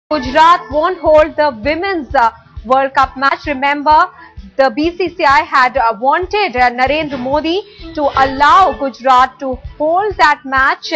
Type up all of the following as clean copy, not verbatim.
Gujarat won't hold the Women's World Cup match. Remember, the BCCI had wanted Narendra Modi to allow Gujarat to hold that match.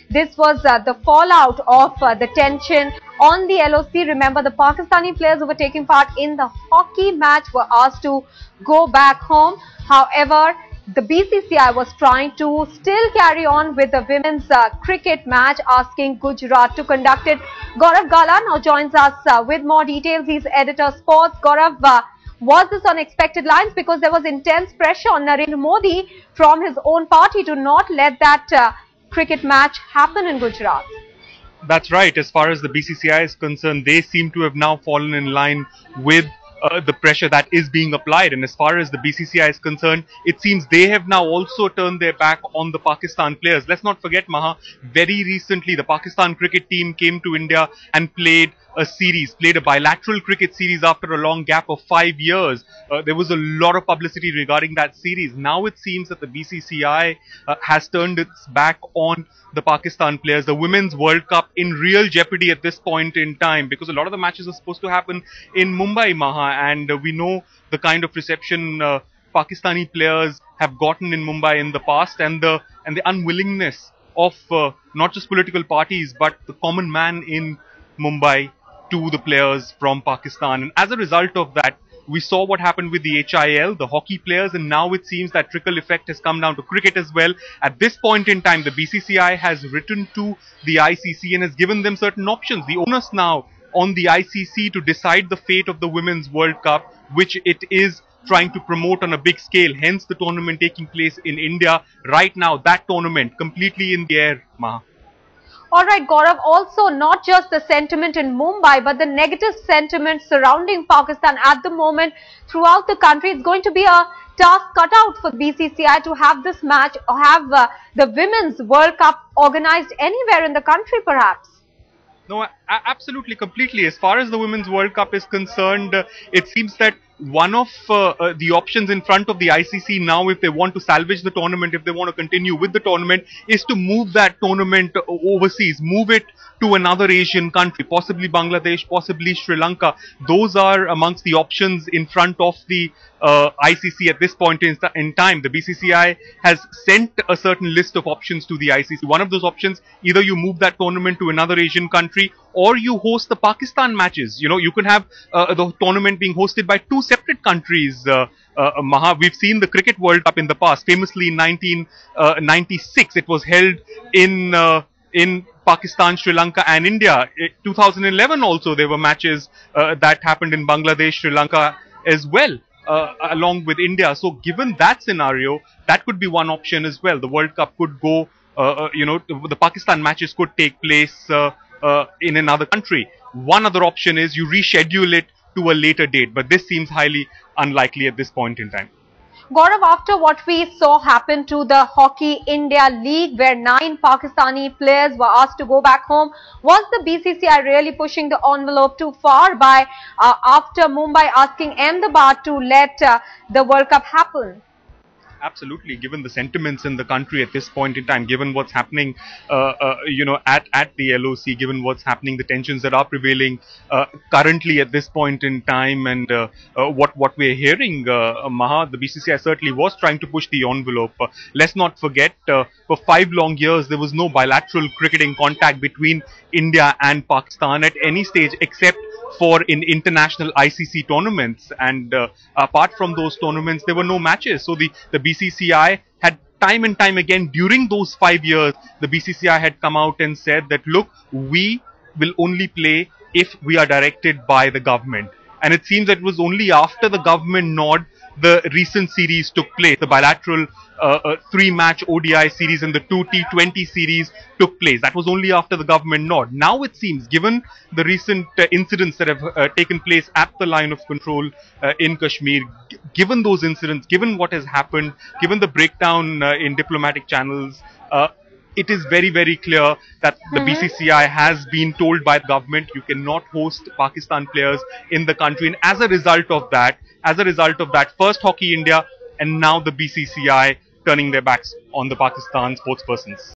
This was the fallout of the tension on the LOC. Remember, the Pakistani players who were taking part in the hockey match were asked to go back home. However, the BCCI was trying to still carry on with the women's cricket match, asking Gujarat to conduct it. Gaurav Gala now joins us with more details. He's editor sports. Gaurav, was this on expected lines? Because there was intense pressure on Narendra Modi from his own party to not let that cricket match happen in Gujarat. That's right. As far as the BCCI is concerned, they seem to have now fallen in line with the pressure that is being applied. And as far as the BCCI is concerned, it seems they have now also turned their back on the Pakistan players. Let's not forget, Maha, very recently the Pakistan cricket team came to India and played a bilateral cricket series after a long gap of 5 years. There was a lot of publicity regarding that series. Now it seems that the BCCI has turned its back on the Pakistan players. The Women's World Cup in real jeopardy at this point in time, because a lot of the matches are supposed to happen in Mumbai, Maha, and we know the kind of reception Pakistani players have gotten in Mumbai in the past, and the unwillingness of not just political parties but the common man in Mumbai to the players from Pakistan. And as a result of that, we saw what happened with the HIL, the hockey players, and now it seems that trickle effect has come down to cricket as well. At this point in time, the BCCI has written to the ICC and has given them certain options. The onus now on the ICC to decide the fate of the Women's World Cup, which it is trying to promote on a big scale, hence the tournament taking place in India. Right now, that tournament completely in the air, Maha. Alright, Gaurav, also not just the sentiment in Mumbai, but the negative sentiment surrounding Pakistan at the moment throughout the country. It's going to be a task cut out for BCCI to have this match or have the Women's World Cup organized anywhere in the country, perhaps. No, absolutely, completely. As far as the Women's World Cup is concerned, it seems that one of the options in front of the ICC now, if they want to salvage the tournament, if they want to continue with the tournament, is to move that tournament overseas, move it to another Asian country, possibly Bangladesh, possibly Sri Lanka. Those are amongst the options in front of the ICC at this point in time. The BCCI has sent a certain list of options to the ICC. One of those options, either you move that tournament to another Asian country or you host the Pakistan matches. You know, you can have the tournament being hosted by two separate countries. Maha, we've seen the Cricket World Cup in the past. Famously in 1996, it was held in Pakistan, Sri Lanka and India. 2011 also there were matches that happened in Bangladesh, Sri Lanka as well, along with India. So given that scenario, that could be one option as well. The World Cup could go, the Pakistan matches could take place in another country. One other option is you reschedule it to a later date, but this seems highly unlikely at this point in time. Gaurav, after what we saw happen to the Hockey India League, where 9 Pakistani players were asked to go back home, was the BCCI really pushing the envelope too far by after Mumbai asking Ahmedabad to let the World Cup happen? Absolutely, given the sentiments in the country at this point in time, given what's happening, at the LOC, given what's happening, the tensions that are prevailing currently at this point in time, and what we're hearing, Maha, the BCCI certainly was trying to push the envelope. Let's not forget, for 5 long years, there was no bilateral cricketing contact between India and Pakistan at any stage except for in international ICC tournaments, and apart from those tournaments there were no matches. So the BCCI had time and time again during those 5 years, the BCCI had come out and said that, look, we will only play if we are directed by the government. And it seems that it was only after the government nod the recent series took place. The bilateral 3-match ODI series and the 2 T20 series took place. That was only after the government nod. Now it seems, given the recent incidents that have taken place at the line of control in Kashmir, given those incidents, given what has happened, given the breakdown in diplomatic channels, it is very, very clear that the BCCI has been told by the government you cannot host Pakistan players in the country. And as a result of that, first Hockey India and now the BCCI turning their backs on the Pakistan sportspersons.